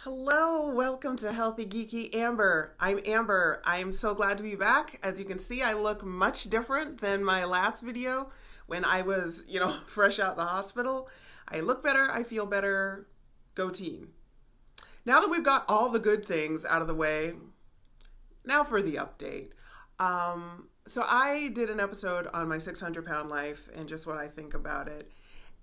Hello, welcome to Healthy Geeky Amber. I'm Amber. I'm so glad to be back. As you can see, I look much different than my last video when I was, fresh out the hospital. I look better, I feel better. Go team. Now that we've got all the good things out of the way, now for the update. So I did an episode on my 600-pound life and just what I think about it.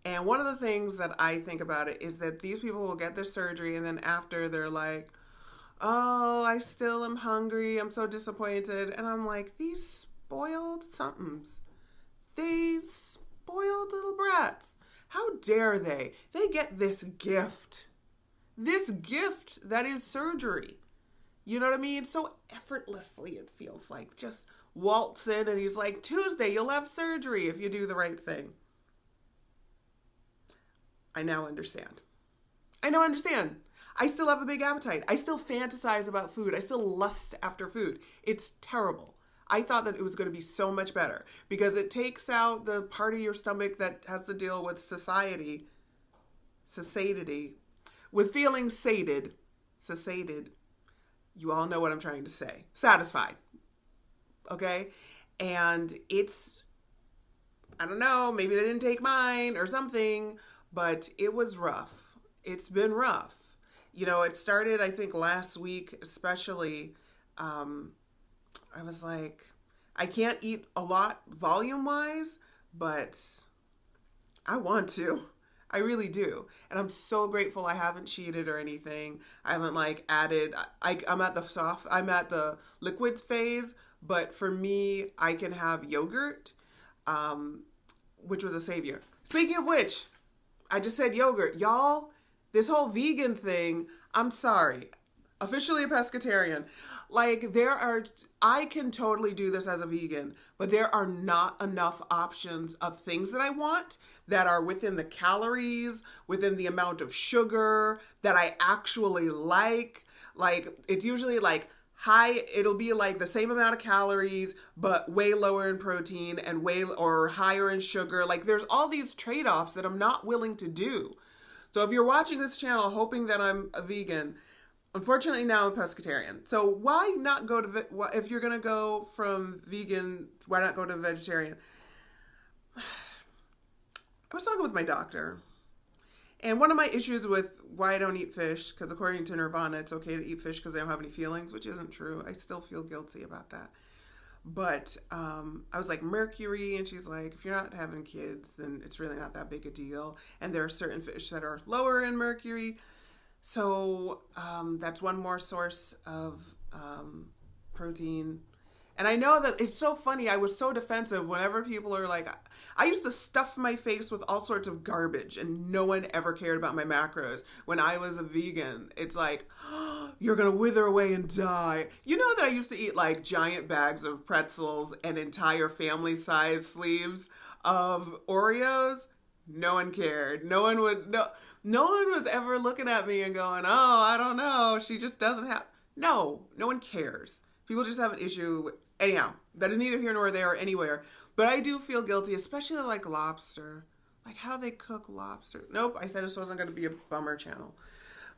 And one of the things that I think about it is that these people will get their surgery and then after they're like, oh, I still am hungry. I'm so disappointed. And I'm like, these spoiled somethings. These spoiled little brats. How dare they? They get this gift. This gift that is surgery. You know what I mean? So effortlessly it feels like. Just waltz in and he's like, Tuesday, you'll have surgery if you do the right thing. I now understand. I still have a big appetite. I still fantasize about food. I still lust after food. It's terrible. I thought that it was going to be so much better because it takes out the part of your stomach that has to deal with satiety, with feeling satiated. You all know what I'm trying to say. Satisfied. Okay? And it's, I don't know, maybe they didn't take mine or something, but it was rough. It's been rough. It started, I think, last week, especially. I was like, I can't eat a lot volume-wise, but I want to. I really do. And I'm so grateful I haven't cheated or anything. I haven't, added. I'm at the liquid phase, but for me, I can have yogurt, which was a savior. Speaking of which, I just said yogurt. Y'all, this whole vegan thing, I'm sorry. Officially a pescatarian. I can totally do this as a vegan, but there are not enough options of things that I want that are within the calories, within the amount of sugar that I actually like. It's usually high, it'll be the same amount of calories, but way lower in protein and or higher in sugar. There's all these trade-offs that I'm not willing to do. So if you're watching this channel hoping that I'm a vegan, unfortunately now I'm a pescatarian. So why not go to, if you're going to go from vegan, why not go to vegetarian? I was talking with my doctor. And one of my issues with why I don't eat fish, because according to Nirvana, it's okay to eat fish because I don't have any feelings, which isn't true. I still feel guilty about that. But I was like, mercury, and she's like, if you're not having kids, then it's really not that big a deal. And there are certain fish that are lower in mercury. So that's one more source of protein. And I know that it's so funny. I was so defensive whenever people are like, I used to stuff my face with all sorts of garbage and no one ever cared about my macros. When I was a vegan, it's like, oh, you're going to wither away and die. You know that I used to eat giant bags of pretzels and entire family size sleeves of Oreos? No one cared. No one was ever looking at me and going, oh, I don't know. She just doesn't have. No one cares. People just have an issue with, anyhow, that is neither here nor there or anywhere. But I do feel guilty, especially lobster. How they cook lobster. Nope, I said this wasn't going to be a bummer channel.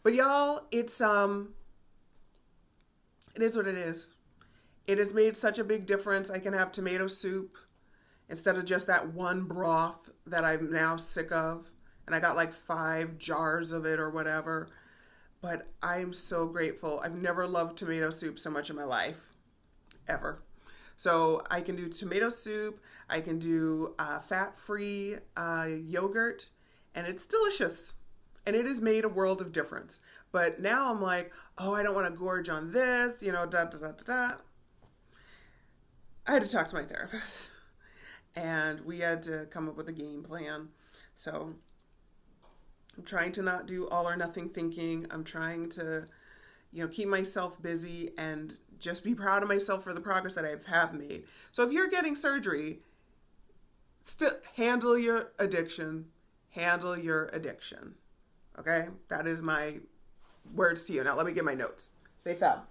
But y'all, it is what it is. It has made such a big difference. I can have tomato soup instead of just that one broth that I'm now sick of. And I got 5 jars of it or whatever. But I'm so grateful. I've never loved tomato soup so much in my life. Ever. So I can do tomato soup. I can do fat-free yogurt. And it's delicious. And it has made a world of difference. But now I'm like, oh, I don't want to gorge on this, da-da-da-da-da. I had to talk to my therapist. And we had to come up with a game plan. So I'm trying to not do all or nothing thinking. I'm trying to, keep myself busy and just be proud of myself for the progress that I have made. So if you're getting surgery, still handle your addiction. Handle your addiction. Okay? That is my words to you. Now let me get my notes. They fell.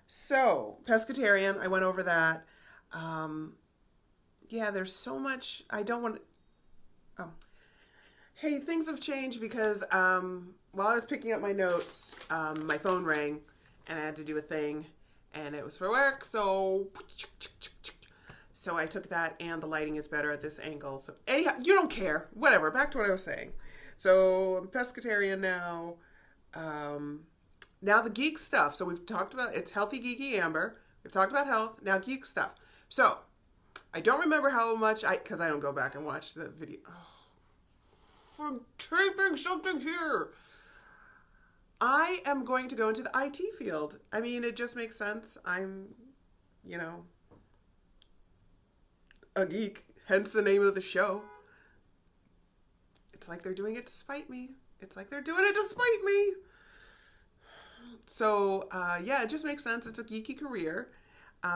So, pescatarian, I went over that. Yeah, there's so much. I don't want to. Oh. Hey, things have changed because while I was picking up my notes, my phone rang and I had to do a thing and it was for work. So I took that and the lighting is better at this angle. So anyhow, you don't care. Whatever. Back to what I was saying. So I'm pescatarian now. Now the geek stuff. So we've talked about it's healthy geeky Amber. We've talked about health. Now geek stuff. So I don't remember how much because I don't go back and watch the video. Oh, I'm taping something here. I am going to go into the IT field. I mean, it just makes sense. I'm, you know, a geek, hence the name of the show. It's like they're doing it to spite me. It's like they're doing it to spite me. So, yeah, it just makes sense. It's a geeky career.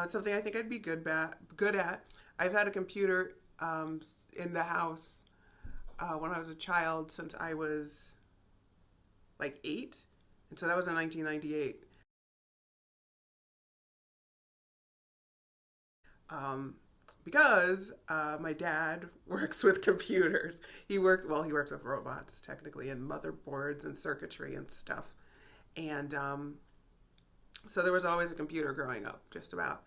It's something I think I'd be good at. I've had a computer in the house when I was a child since I was like 8. And so that was in 1998. Because my dad works with computers. He works with robots technically and motherboards and circuitry and stuff. And so there was always a computer growing up, just about.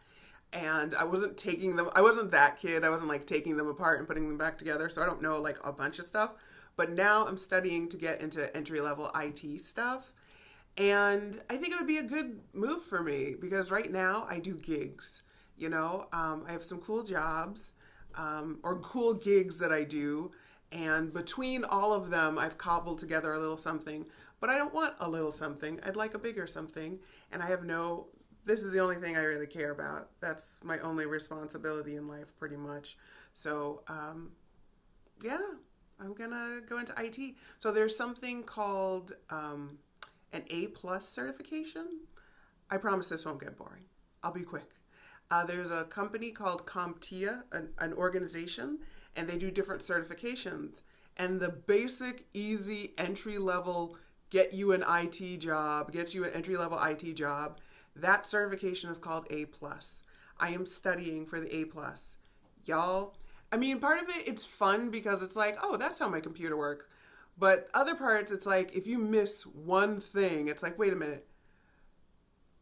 And I wasn't that kid. I wasn't like taking them apart and putting them back together. So I don't know like a bunch of stuff. But now I'm studying to get into entry level IT stuff. And I think it would be a good move for me because right now I do gigs. I have some cool jobs or cool gigs that I do. And between all of them, I've cobbled together a little something. But I don't want a little something. I'd like a bigger something. And this is the only thing I really care about. That's my only responsibility in life, pretty much. So, yeah, I'm going to go into IT. So there's something called an A+ certification. I promise this won't get boring. I'll be quick. There's a company called CompTIA, an organization, and they do different certifications. And the basic, easy, entry-level, get you an entry-level IT job, that certification is called A+. I am studying for the A+. Y'all, I mean, part of it's fun because it's like, oh, that's how my computer works. But other parts, it's like, if you miss one thing, it's like, wait a minute.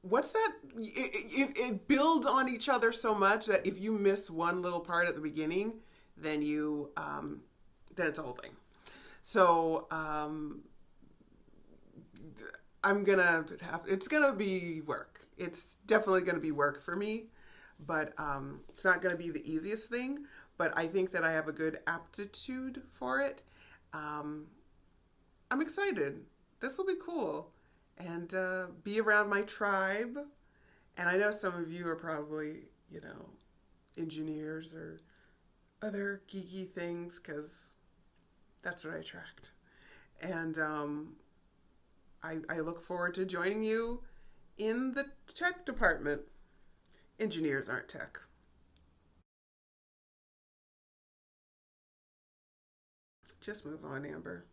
What's that? It builds on each other so much that if you miss one little part at the beginning, then then it's a whole thing. So it's gonna be work. It's definitely gonna be work for me, but it's not gonna be the easiest thing. But I think that I have a good aptitude for it. I'm excited. This will be cool. And be around my tribe. And I know some of you are probably, engineers or other geeky things because that's what I attract. And I look forward to joining you in the tech department. Engineers aren't tech. Just move on, Amber.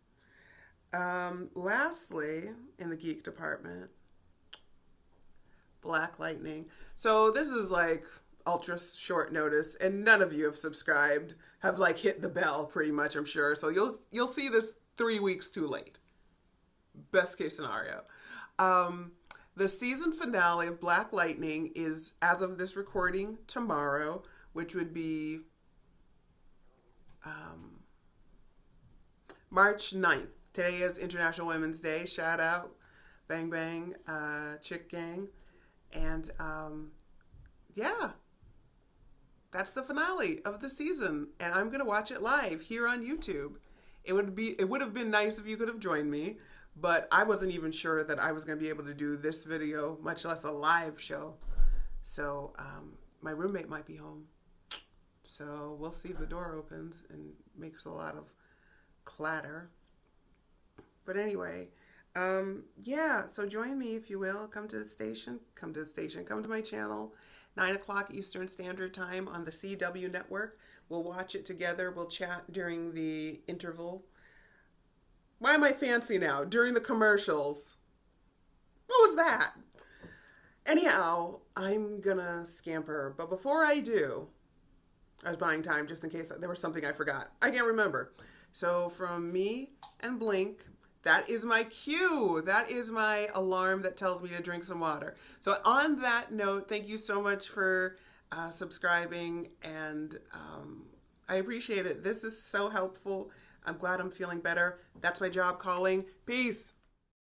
Lastly, in the geek department, Black Lightning. So this is like ultra short notice, and none of you have subscribed, have like hit the bell pretty much, I'm sure. So you'll see this 3 weeks too late. Best case scenario. The season finale of Black Lightning is, as of this recording, tomorrow, which would be March 9th. Today is International Women's Day. Shout out, bang bang, chick gang, and yeah, that's the finale of the season, and I'm gonna watch it live here on YouTube. It would have been nice if you could have joined me, but I wasn't even sure that I was gonna be able to do this video, much less a live show. So my roommate might be home, so we'll see if the door opens and makes a lot of clatter. But anyway, yeah, so join me if you will. Come to my channel, 9 o'clock Eastern Standard Time on the CW network. We'll watch it together. We'll chat during the interval. Why am I fancy now? During the commercials. What was that? Anyhow, I'm gonna scamper. But before I do, I was buying time just in case there was something I forgot. I can't remember. So from me and Blink, that is my cue. That is my alarm that tells me to drink some water. So on that note, thank you so much for subscribing, and I appreciate it. This is so helpful. I'm glad I'm feeling better. That's my job calling. Peace.